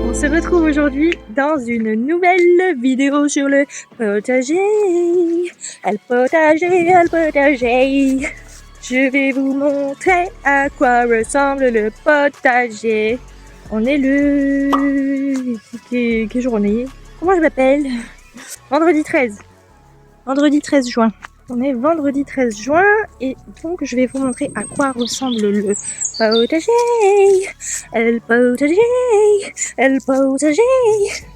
On se retrouve aujourd'hui dans une nouvelle vidéo sur le potager. Le potager. Je vais vous montrer à quoi ressemble le potager. On est le... Quelle journée? Comment je m'appelle? Vendredi 13. Vendredi 13 juin. On est vendredi 13 juin et donc je vais vous montrer à quoi ressemble le potager. Le potager. Le potager.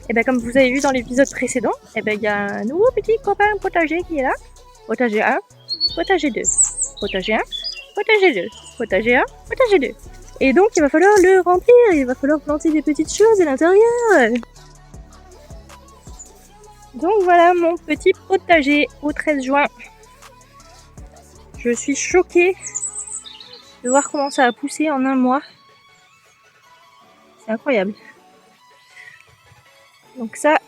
Et bien comme vous avez vu dans l'épisode précédent, et ben il y a un nouveau petit copain potager qui est là. Potager 1, potager 2. Potager 1, potager 2. Potager 1, potager 2. Et donc il va falloir le remplir, il va falloir planter des petites choses à l'intérieur. Donc voilà mon petit potager au 13 juin. Je suis choquée de voir comment ça a poussé en un mois. C'est incroyable. Donc ça,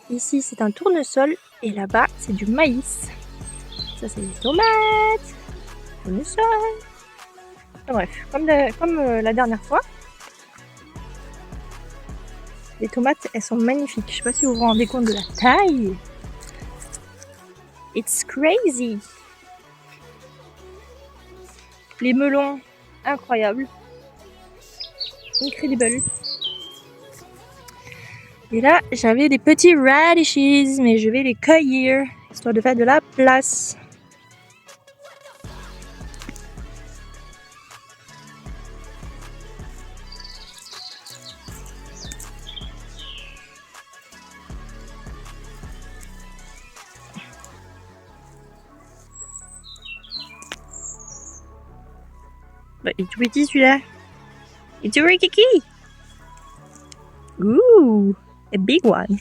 ici c'est un tournesol et là-bas c'est du maïs. Ça c'est des tomates, tournesol. Enfin, bref, comme la dernière fois. Les tomates, elles sont magnifiques. Je sais pas si vous vous rendez compte de la taille. It's crazy. Les melons, incroyables. Incredible. Et là, j'avais des petits radishes, mais je vais les cueillir, histoire de faire de la place. Bah, il est tout petit celui-là. Il est tout rikiki. Ooh, a big one.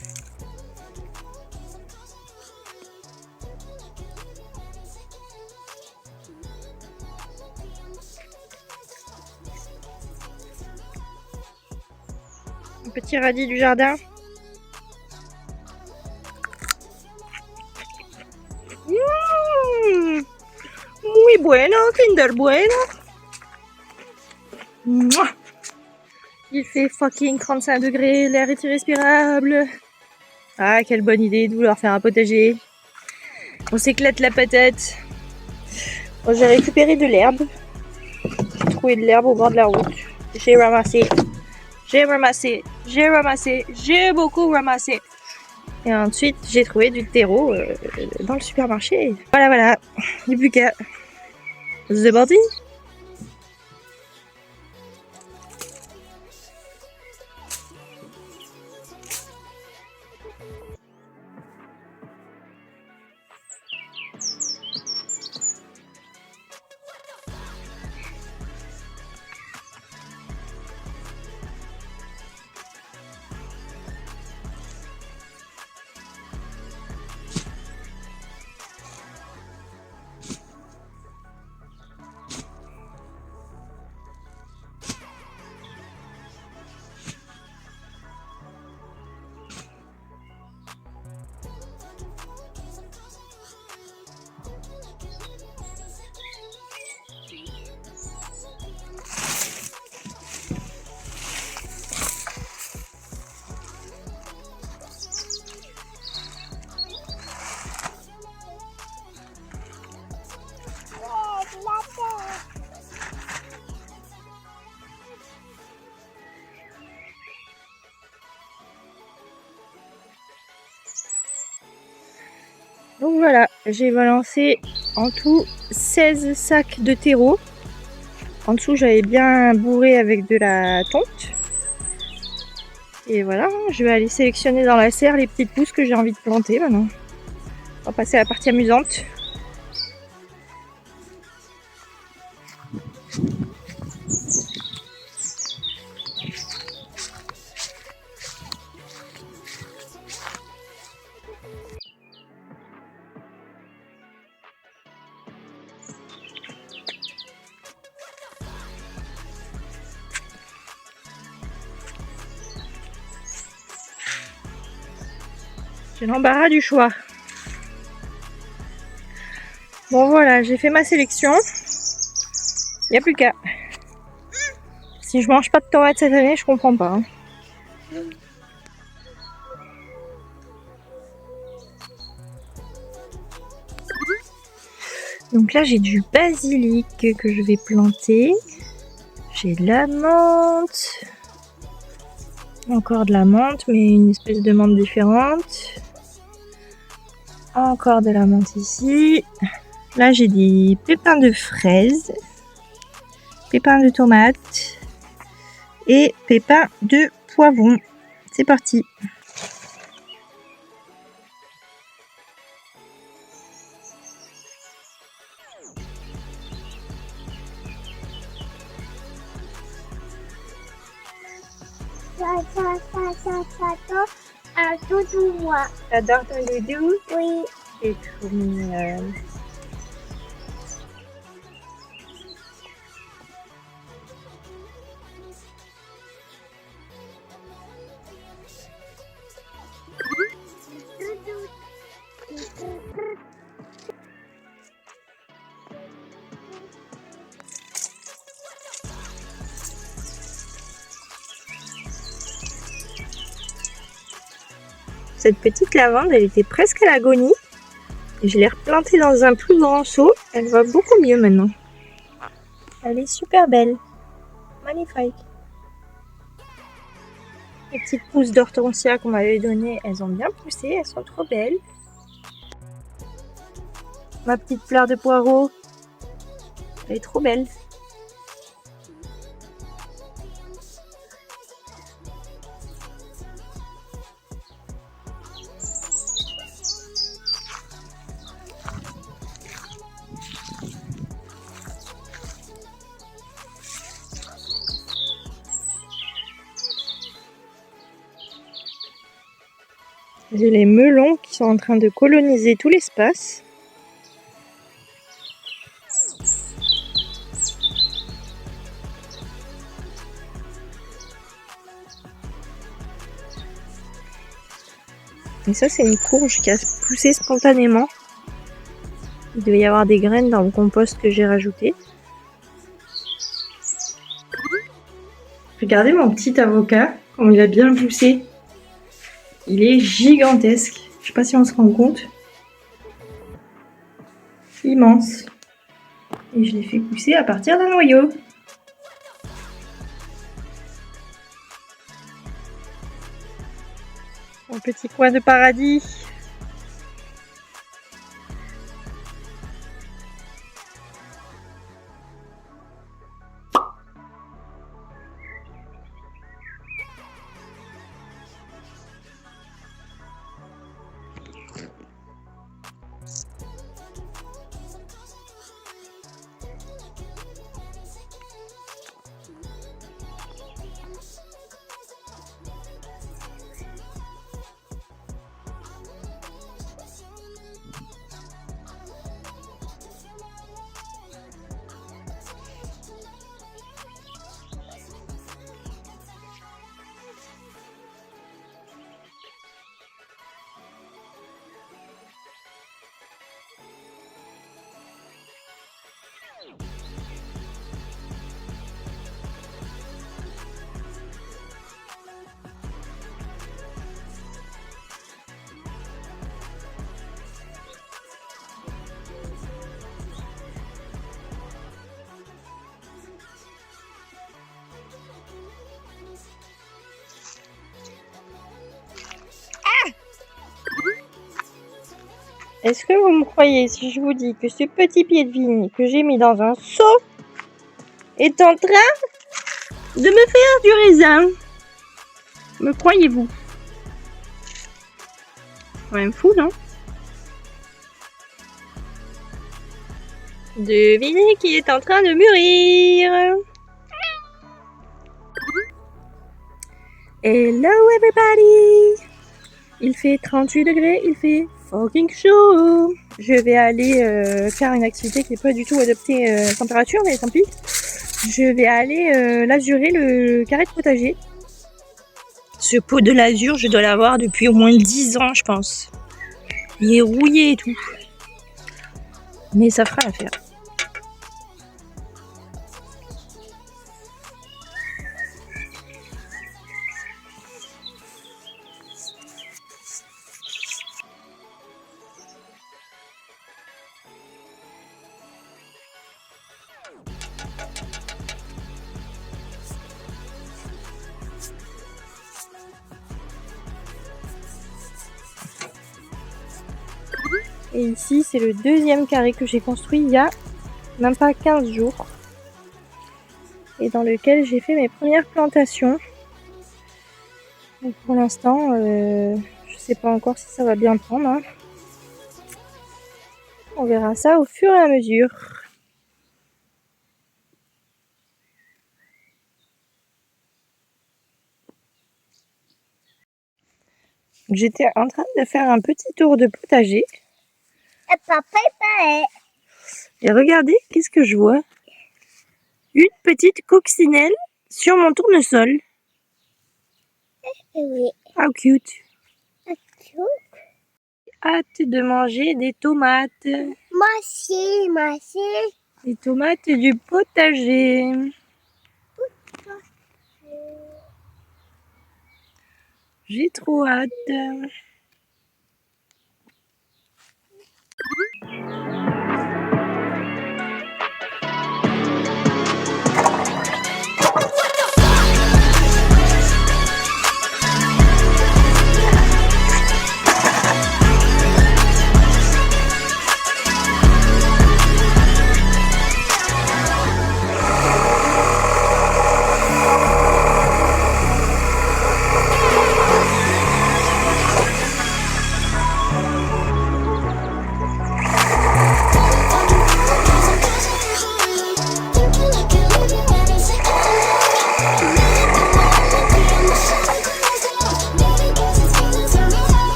Un petit radis du jardin. Muy bueno, Kinder bueno. Mouah. Il fait fucking 35 degrés, l'air est irrespirable. Ah, quelle bonne idée de vouloir faire un potager. On s'éclate la patate. Bon, j'ai récupéré de l'herbe. J'ai trouvé de l'herbe au bord de la route. J'ai beaucoup ramassé. Et ensuite, j'ai trouvé du terreau dans le supermarché. Voilà. Il n'y a plus qu'à. C'est parti. Donc voilà, j'ai balancé en tout 16 sacs de terreau. En dessous, j'avais bien bourré avec de la tonte. Et voilà, je vais aller sélectionner dans la serre les petites pousses que j'ai envie de planter maintenant. On va passer à la partie amusante. J'ai l'embarras du choix. Bon voilà, j'ai fait ma sélection. Il n'y a plus qu'à. Si je mange pas de tomates cette année, je comprends pas. Hein. Donc là, j'ai du basilic que je vais planter. J'ai de la menthe. Encore de la menthe, mais une espèce de menthe différente. Encore de la menthe ici. Là, j'ai des pépins de fraises, pépins de tomates et pépins de poivron. C'est parti. Un doudou, moi. T'adores ton doudou? Oui. C'est trop mignon. Cette petite lavande, elle était presque à l'agonie. Je l'ai replantée dans un plus grand seau. Elle va beaucoup mieux maintenant. Elle est super belle. Magnifique. Les petites pousses d'hortensia qu'on m'avait données, elles ont bien poussé. Elles sont trop belles. Ma petite fleur de poireau, elle est trop belle. J'ai les melons qui sont en train de coloniser tout l'espace. Et ça, c'est une courge qui a poussé spontanément. Il devait y avoir des graines dans le compost que j'ai rajouté. Regardez mon petit avocat, comme il a bien poussé. Il est gigantesque. Je sais pas si on se rend compte. Immense. Et je l'ai fait pousser à partir d'un noyau. Un petit coin de paradis. Est-ce que vous me croyez si je vous dis que ce petit pied de vigne que j'ai mis dans un seau est en train de me faire du raisin? Me croyez-vous? Quand même fou, non? Devinez qui est en train de mûrir. Hello everybody! Il fait 38 degrés, il fait fucking chaud. Je vais aller faire une activité qui n'est pas du tout adaptée à la température, mais tant pis. Je vais aller lazurer le carré de potager. Ce pot de l'azur, je dois l'avoir depuis au moins 10 ans, je pense. Il est rouillé et tout. Mais ça fera l'affaire. Et ici, c'est le deuxième carré que j'ai construit il y a même pas 15 jours. Et dans lequel j'ai fait mes premières plantations. Donc pour l'instant, je sais pas encore si ça va bien prendre. Hein. On verra ça au fur et à mesure. J'étais en train de faire un petit tour de potager. Et regardez, qu'est-ce que je vois? Une petite coccinelle sur mon tournesol. Oui. How cute. Hâte de manger des tomates. Moi aussi. Des tomates du potager. J'ai trop hâte.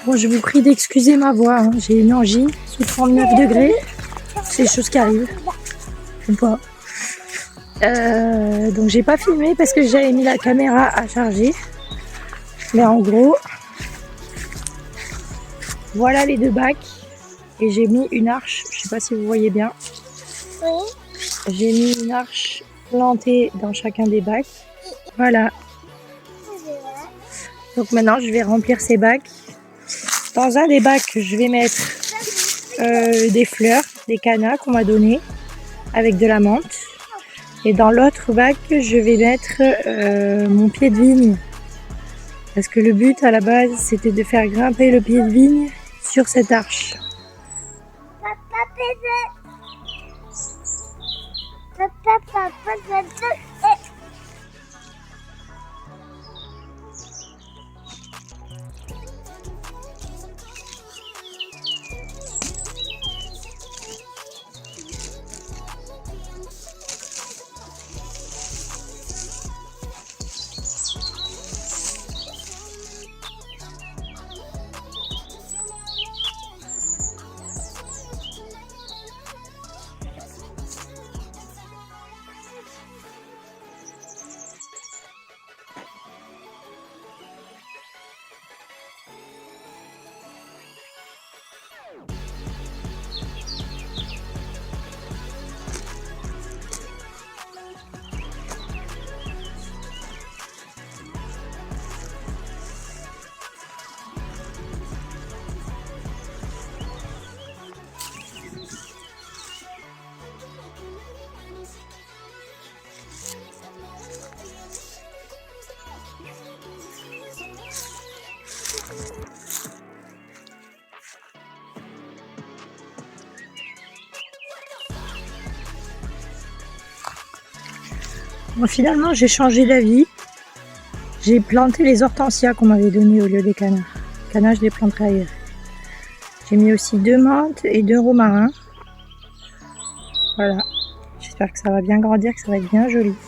Bon, je vous prie d'excuser ma voix, hein. J'ai une angine sous 39 degrés. C'est des choses qui arrivent. Je sais pas. Donc j'ai pas filmé parce que j'avais mis la caméra à charger. Mais en gros, voilà les deux bacs. Et j'ai mis une arche, je sais pas si vous voyez bien. Oui. J'ai mis une arche plantée dans chacun des bacs. Voilà. Donc maintenant je vais remplir ces bacs. Dans un des bacs, je vais mettre des fleurs, des cannas qu'on m'a donné avec de la menthe. Et dans l'autre bac, je vais mettre mon pied de vigne. Parce que le but à la base, c'était de faire grimper le pied de vigne sur cette arche. Bon, finalement, j'ai changé d'avis. J'ai planté les hortensias qu'on m'avait donné au lieu des canards. Les canards, je les planterai ailleurs. J'ai mis aussi 2 menthes et 2 romarins. Voilà. J'espère J'espère que ça va bien grandir, que ça va être bien joli.